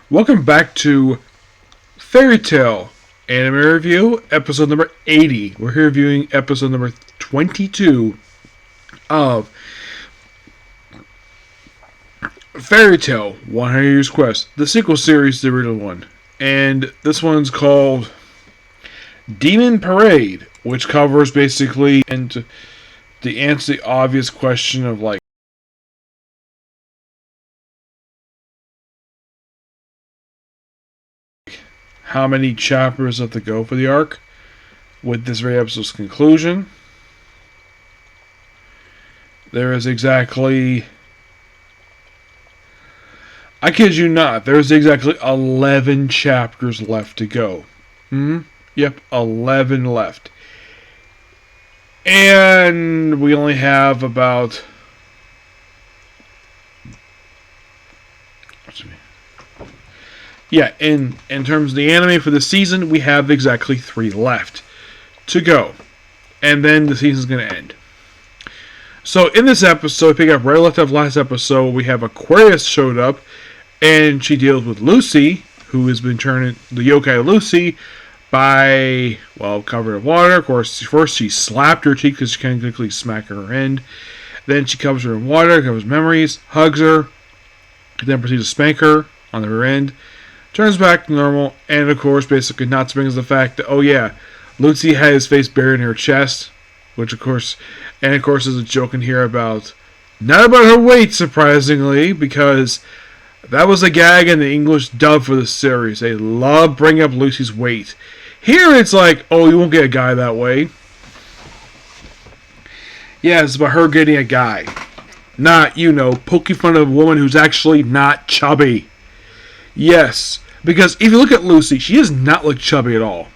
Welcome back to Fairy Tail Anime Review, episode number 80. We're here reviewing episode number 22 of Fairy Tail 100 Years Quest, the sequel series to the original one. And this one's called Demon Parade, which covers basically and to answer the obvious question of like, how many chapters have to go for the arc with this very episode's conclusion. There is exactly, I kid you not, there's exactly 11 chapters left to go. Yep, 11 left. And we only have about, yeah, in terms of the anime for the season, we have exactly 3 left to go. And then the season's going to end. So in this episode, pick up right left of last episode, we have Aquarius showed up, and she deals with Lucy, who has been turning the yokai Lucy by, well, covered in water. Of course, first she slapped her cheek because she can't quickly smack her end. Then she covers her in water, covers memories, hugs her, then proceeds to spank her on the rear end. Turns back to normal, and of course, basically not to bring us the fact that, oh yeah, Lucy had his face buried in her chest, which of course, and of course there's a joke in here about, not about her weight, surprisingly, because that was a gag in the English dub for the series. They love bringing up Lucy's weight. Here it's like, oh, you won't get a guy that way. Yeah, it's about her getting a guy. Not, poking fun of a woman who's actually not chubby. Yes, because if you look at Lucy, she does not look chubby at all.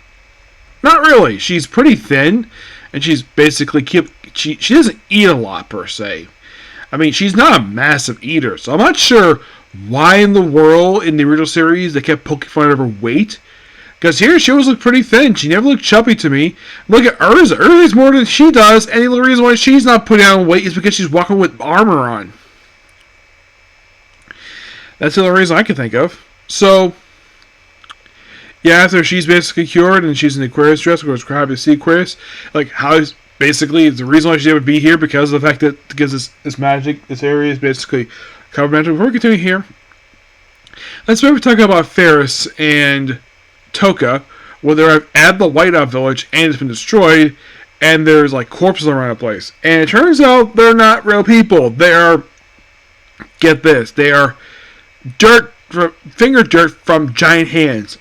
Not really. She's pretty thin, and she's basically she doesn't eat a lot per se. I mean, she's not a massive eater, so I'm not sure why in the world in the original series they kept poking fun of her weight. Because here she always looked pretty thin. She never looked chubby to me. Look at Urza. Urza eats more than she does, and the only reason why she's not putting on weight is because she's walking with armor on. That's the only reason I can think of. So, yeah, after she's basically cured and she's in the Aquarius dress, of course, we're happy to see Aquarius. Like, how is basically the reason why she's able to be here because of the fact that because this magic, this area is basically covered magic. Before we continue here, let's maybe talk about Ferris and Toka, where they're at the Whiteout village and it's been destroyed, and there's like corpses around the place. And it turns out they're not real people. They are, get this, they are finger dirt from giant hands.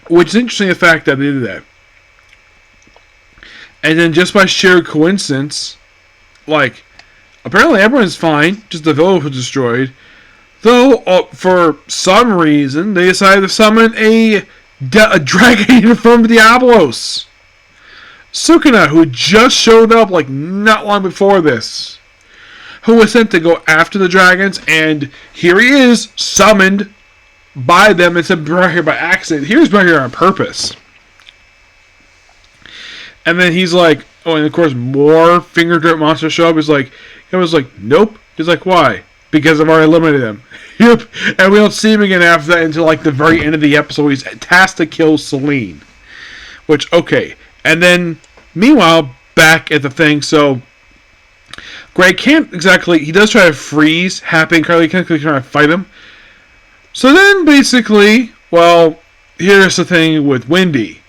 Which is interesting, the fact that they did that. And then just by sheer coincidence, like, apparently everyone's fine, just the village was destroyed. Though, for some reason, they decided to summon a dragon from Diablos. Sukuna, who just showed up like not long before this, who was sent to go after the dragons, and here he is, summoned by them instead of brought here by accident. He was brought here on purpose. And then he's like, oh, and of course more finger dirt monsters show up. He was like, nope. He's like, why? Because I've already eliminated them. Yep. And we don't see him again after that until like the very end of the episode. He's tasked to kill Celine. Which, okay. And then, meanwhile, back at the thing, so Greg can't exactly, he does try to freeze Happy and Carly, can't try to fight him. So then, basically, well, here's the thing with Wendy.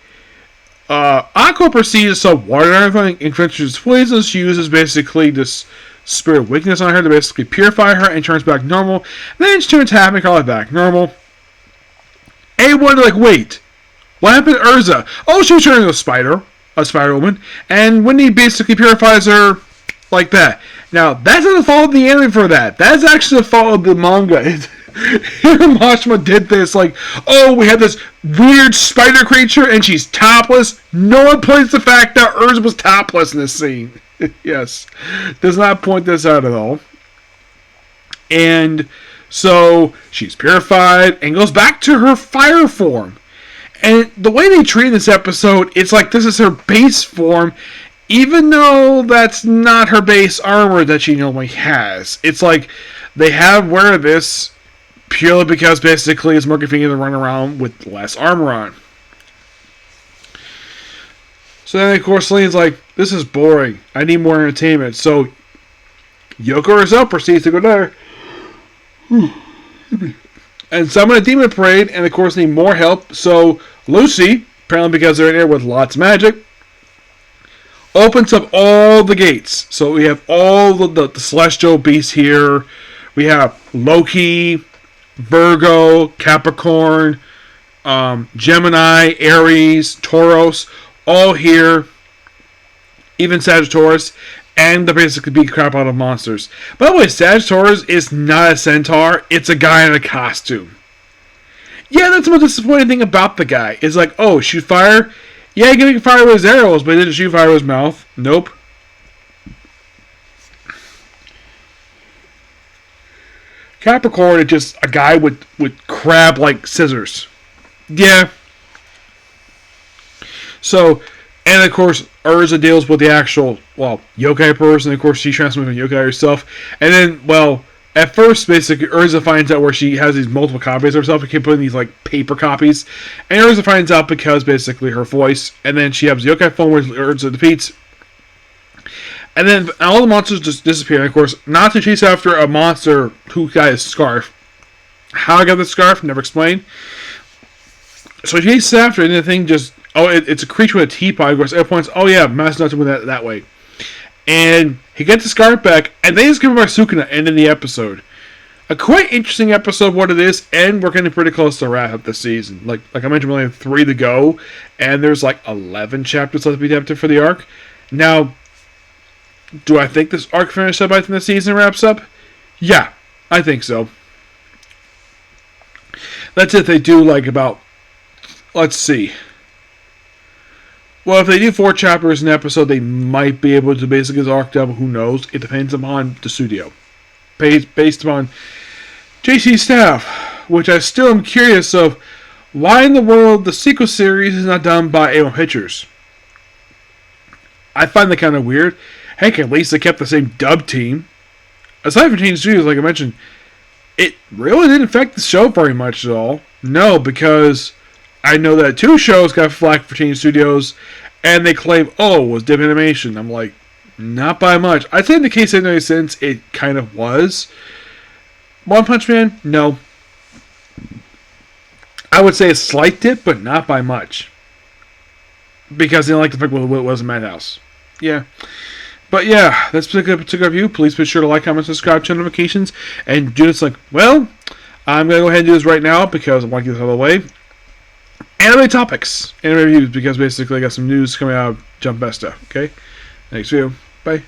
Aqua proceeds to sell water and everything, infections poison. She uses basically this spirit of weakness on her to basically purify her and turns back normal. Then she turns Happy and Carly back normal. And you wonder, like, wait, what happened to Urza? Oh, she was turning into a spider woman, and Wendy basically purifies her like that. Now, that's not the fault of the anime for that. That's actually the fault of the manga. Hiromashima did this, like, oh, we had this weird spider creature and she's topless. No one points the fact that Urza was topless in this scene. Yes. Does not point this out at all. And so she's purified and goes back to her fire form. And the way they treat this episode, it's like this is her base form, even though that's not her base armor that she normally has. It's like they have wear this purely because basically it's more convenient to run around with less armor on. So then, of course, Celine's like, this is boring. I need more entertainment. So Yoko herself proceeds to go there and summon a demon parade, and of course need more help. So Lucy, apparently because they're in there with lots of magic, opens up all the gates. So we have all the celestial beasts here. We have Loki, Virgo, Capricorn, Gemini, Aries, Taurus, all here. Even Sagittarius. And they're basically beat crap out of monsters. By the way, Sagittarius is not a centaur. It's a guy in a costume. Yeah, that's the most disappointing thing about the guy. Is like, oh, shoot fire? Yeah, he can fire with his arrows, but he didn't shoot fire with his mouth. Nope. Capricorn is just a guy with crab-like scissors. Yeah. So, and of course, Urza deals with the actual, yokai person. Of course, she transforms into yokai herself. And then, at first, basically, Urza finds out where she has these multiple copies of herself. She can put in these, paper copies. And Urza finds out because, basically, her voice. And then she has the yokai form where Urza defeats. And then all the monsters just disappear. And, of course, not to chase after a monster who got his scarf. How I got the scarf, never explained. So he chases after it, and the thing just... Oh, it's a creature with a teapot. Of course, at points, oh yeah, Master Nuts went that way. And he gets the scarf back, and they just give him our Sukuna, end of the episode. A quite interesting episode, what it is, and we're getting pretty close to wrap up this season. Like I mentioned, we only have 3 to go, and there's 11 chapters left to be adapted for the arc. Now, do I think this arc finishes up by the time the season wraps up? Yeah, I think so. That's if they do about, let's see. Well, if they do 4 chapters in an episode, they might be able to basically get arc done. Who knows? It depends upon the studio. Based upon JC staff, which I still am curious of why in the world the sequel series is not done by A1 Pictures. I find that kind of weird. Heck, at least they kept the same dub team. Aside from Teen Studios, like I mentioned, it really didn't affect the show very much at all. No, because I know that 2 shows got flack for Teen Studios, and they claim, it was Dip Animation. I'm like, not by much. I'd say in the case of No Sense, it kind of was. One Punch Man, no. I would say a slight dip, but not by much. Because they don't like the fact what it was in Madhouse. Yeah. But yeah, that's a particular review. Please be sure to like, comment, subscribe, turn notifications. And Judith's like, I'm going to go ahead and do this right now because I want to get this out of the way. Anime topics and reviews because basically I got some news coming out of Jump Besta. Okay? Next video. Bye.